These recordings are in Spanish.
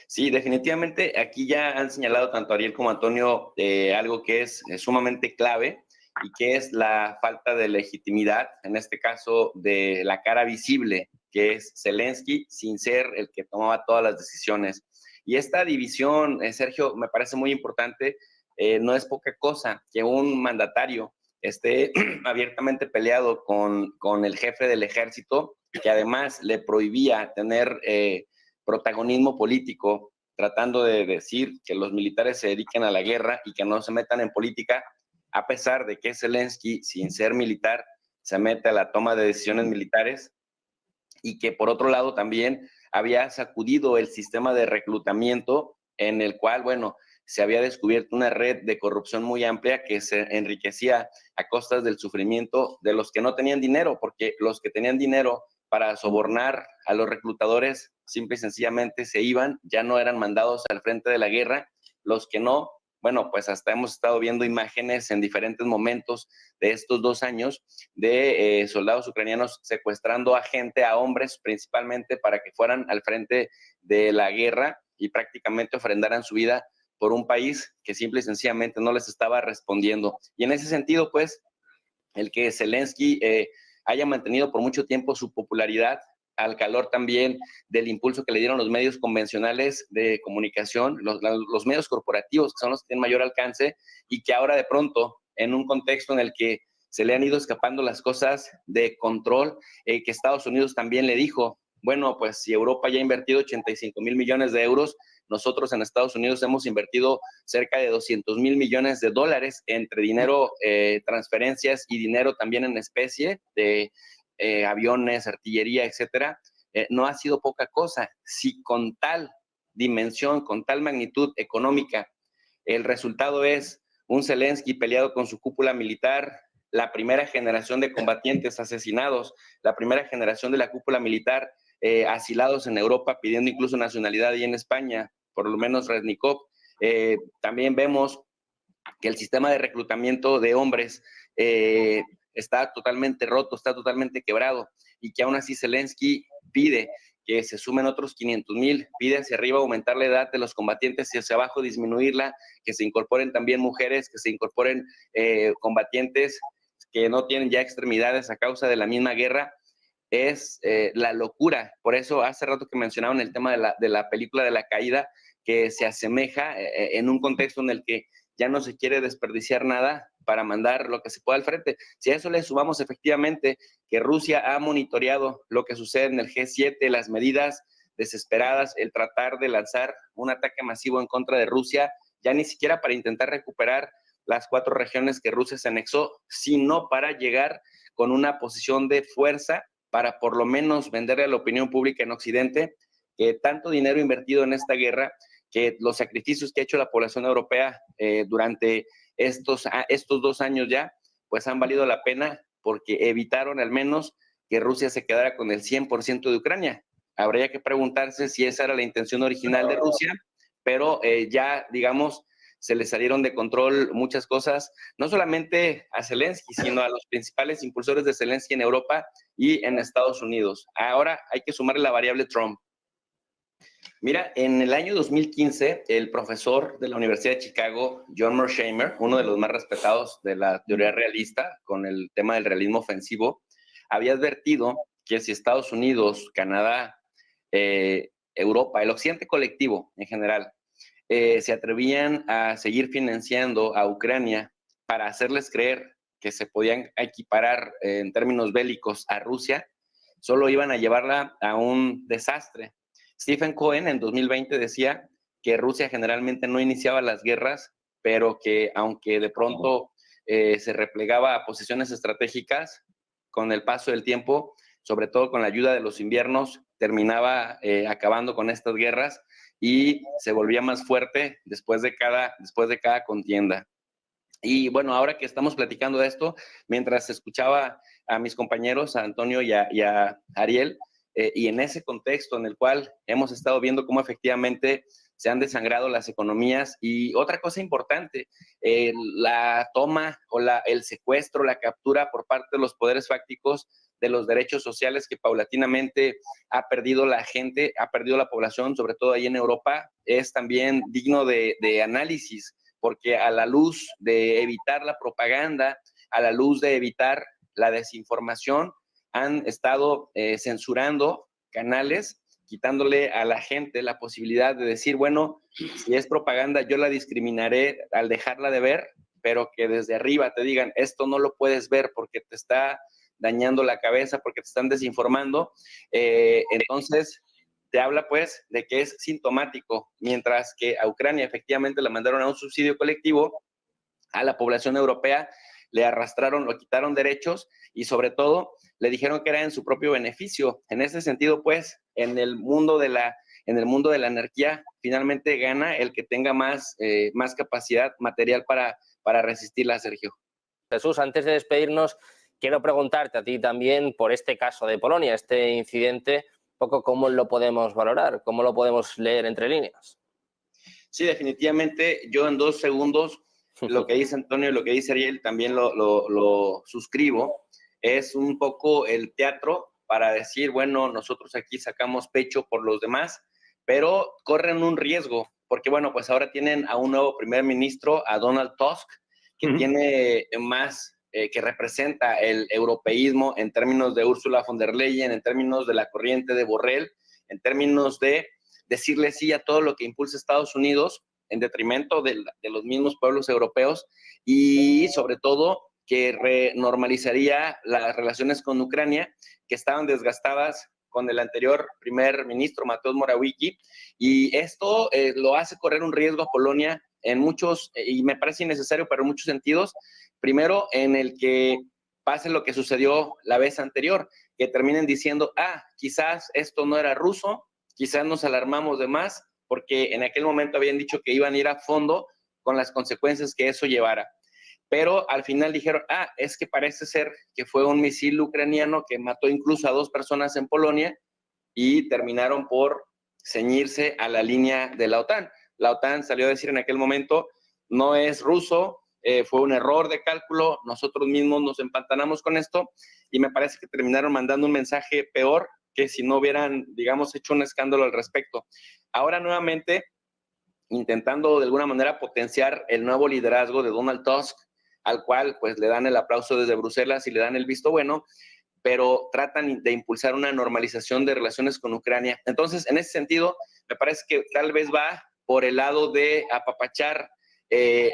Sí, definitivamente aquí ya han señalado tanto Ariel como Antonio algo que es sumamente clave y que es la falta de legitimidad, en este caso de la cara visible, que es Zelensky, sin ser el que tomaba todas las decisiones. Y esta división, Sergio, me parece muy importante. No es poca cosa que un mandatario esté abiertamente peleado con el jefe del ejército, que además le prohibía tener protagonismo político, tratando de decir que los militares se dediquen a la guerra y que no se metan en política, a pesar de que Zelensky, sin ser militar, se mete a la toma de decisiones militares, y que por otro lado también había sacudido el sistema de reclutamiento en el cual, bueno, se había descubierto una red de corrupción muy amplia que se enriquecía a costas del sufrimiento de los que no tenían dinero, porque los que tenían dinero para sobornar a los reclutadores simple y sencillamente se iban, ya no eran mandados al frente de la guerra. Los que no, bueno, pues hasta hemos estado viendo imágenes en diferentes momentos de estos 2 años de soldados ucranianos secuestrando a gente, a hombres principalmente, para que fueran al frente de la guerra y prácticamente ofrendaran su vida por un país que simple y sencillamente no les estaba respondiendo. Y en ese sentido, pues, el que Zelensky haya mantenido por mucho tiempo su popularidad al calor también del impulso que le dieron los medios convencionales de comunicación, los medios corporativos, que son los que tienen mayor alcance, y que ahora de pronto, en un contexto en el que se le han ido escapando las cosas de control, que Estados Unidos también le dijo, bueno, pues si Europa ya ha invertido 85,000 millones de euros, nosotros en Estados Unidos hemos invertido cerca de 200,000 millones de dólares entre dinero, transferencias y dinero también en especie de aviones, artillería, etcétera. No ha sido poca cosa. Si con tal dimensión, con tal magnitud económica, el resultado es un Zelensky peleado con su cúpula militar, la primera generación de combatientes asesinados, la primera generación de la cúpula militar asilados en Europa pidiendo incluso nacionalidad y en España, por lo menos Reznikov. También vemos que el sistema de reclutamiento de hombres está totalmente roto, está totalmente quebrado, y que aún así Zelensky pide que se sumen otros 500,000, pide hacia arriba aumentar la edad de los combatientes y hacia abajo disminuirla, que se incorporen también mujeres, que se incorporen combatientes que no tienen ya extremidades a causa de la misma guerra. Es la locura. Por eso hace rato que mencionaban el tema de la película de la caída, que se asemeja en un contexto en el que ya no se quiere desperdiciar nada para mandar lo que se pueda al frente. Si a eso le sumamos efectivamente que Rusia ha monitoreado lo que sucede en el G7, las medidas desesperadas, el tratar de lanzar un ataque masivo en contra de Rusia, ya ni siquiera para intentar recuperar las 4 regiones que Rusia se anexó, sino para llegar con una posición de fuerza para por lo menos venderle a la opinión pública en Occidente que tanto dinero invertido en esta guerra, que los sacrificios que ha hecho la población europea durante estos 2 años ya, pues han valido la pena porque evitaron al menos que Rusia se quedara con el 100% de Ucrania. Habría que preguntarse si esa era la intención original de Rusia, pero ya, digamos, se le salieron de control muchas cosas, no solamente a Zelensky, sino a los principales impulsores de Zelensky en Europa y en Estados Unidos. Ahora hay que sumarle la variable Trump. Mira, en el año 2015, el profesor de la Universidad de Chicago, John Mearsheimer, uno de los más respetados de la teoría realista con el tema del realismo ofensivo, había advertido que si Estados Unidos, Canadá, Europa, el occidente colectivo en general, se atrevían a seguir financiando a Ucrania para hacerles creer que se podían equiparar en términos bélicos a Rusia, solo iban a llevarla a un desastre. Stephen Cohen en 2020 decía que Rusia generalmente no iniciaba las guerras, pero que aunque de pronto se replegaba a posiciones estratégicas, con el paso del tiempo, sobre todo con la ayuda de los inviernos, terminaba acabando con estas guerras y se volvía más fuerte después de cada contienda. Y bueno, ahora que estamos platicando de esto, mientras escuchaba a mis compañeros, a Antonio y a Ariel, y en ese contexto en el cual hemos estado viendo cómo efectivamente se han desangrado las economías. Y otra cosa importante, la toma o el secuestro, la captura por parte de los poderes fácticos de los derechos sociales que paulatinamente ha perdido la gente, ha perdido la población, sobre todo ahí en Europa, es también digno de análisis, porque a la luz de evitar la propaganda, a la luz de evitar la desinformación, han estado censurando canales, quitándole a la gente la posibilidad de decir, bueno, si es propaganda, yo la discriminaré al dejarla de ver, pero que desde arriba te digan, esto no lo puedes ver porque te está dañando la cabeza, porque te están desinformando. Entonces, te habla pues de que es sintomático, mientras que a Ucrania efectivamente la mandaron a un subsidio colectivo, a la población europea le arrastraron, lo quitaron derechos y sobre todo le dijeron que era en su propio beneficio. En ese sentido, pues, en el mundo de la anarquía, finalmente gana el que tenga más capacidad material para resistirla, Sergio. Jesús, antes de despedirnos, quiero preguntarte a ti también por este caso de Polonia, este incidente, un poco cómo lo podemos valorar, cómo lo podemos leer entre líneas. Sí, definitivamente, yo en 2 segundos, lo que dice Antonio y lo que dice Ariel también lo suscribo. Es un poco el teatro para decir, bueno, nosotros aquí sacamos pecho por los demás, pero corren un riesgo, porque bueno, pues ahora tienen a un nuevo primer ministro, a Donald Tusk, que tiene más, que representa el europeísmo en términos de Ursula von der Leyen, en términos de la corriente de Borrell, en términos de decirle sí a todo lo que impulsa Estados Unidos en detrimento de los mismos pueblos europeos y sobre todo que renormalizaría las relaciones con Ucrania que estaban desgastadas con el anterior primer ministro Mateusz Morawiecki, y esto lo hace correr un riesgo a Polonia en muchos, y me parece innecesario, pero en muchos sentidos. Primero, en el que pase lo que sucedió la vez anterior, que terminen diciendo, quizás esto no era ruso, quizás nos alarmamos de más, porque en aquel momento habían dicho que iban a ir a fondo con las consecuencias que eso llevara. Pero al final dijeron, es que parece ser que fue un misil ucraniano que mató incluso a 2 personas en Polonia, y terminaron por ceñirse a la línea de la OTAN. La OTAN salió a decir en aquel momento, no es ruso, fue un error de cálculo, nosotros mismos nos empantanamos con esto, y me parece que terminaron mandando un mensaje peor que si no hubieran, digamos, hecho un escándalo al respecto. Ahora nuevamente, intentando de alguna manera potenciar el nuevo liderazgo de Donald Tusk, al cual pues le dan el aplauso desde Bruselas y le dan el visto bueno, pero tratan de impulsar una normalización de relaciones con Ucrania. Entonces, en ese sentido, me parece que tal vez va por el lado de apapachar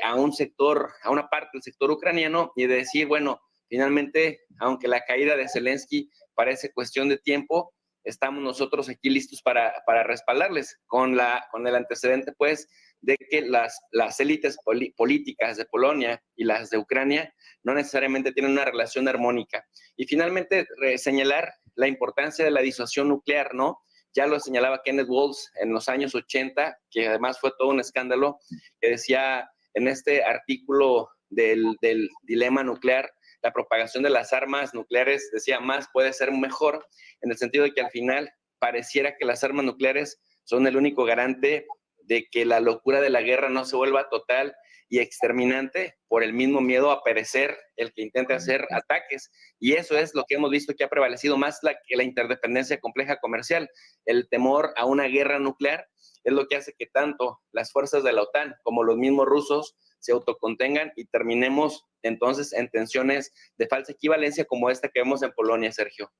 a un sector, a una parte del sector ucraniano, y de decir, bueno, finalmente, aunque la caída de Zelensky parece cuestión de tiempo, estamos nosotros aquí listos para respaldarles, con el antecedente, pues, de que las élites políticas de Polonia y las de Ucrania no necesariamente tienen una relación armónica. Y finalmente, señalar la importancia de la disuasión nuclear, ¿no? Ya lo señalaba Kenneth Waltz en los años 80, que además fue todo un escándalo, que decía en este artículo del dilema nuclear, la propagación de las armas nucleares, decía, más puede ser mejor, en el sentido de que al final pareciera que las armas nucleares son el único garante de que la locura de la guerra no se vuelva total y exterminante por el mismo miedo a perecer el que intente hacer ataques. Y eso es lo que hemos visto que ha prevalecido más que la interdependencia compleja comercial. El temor a una guerra nuclear es lo que hace que tanto las fuerzas de la OTAN como los mismos rusos se autocontengan y terminemos entonces en tensiones de falsa equivalencia como esta que vemos en Polonia, Sergio.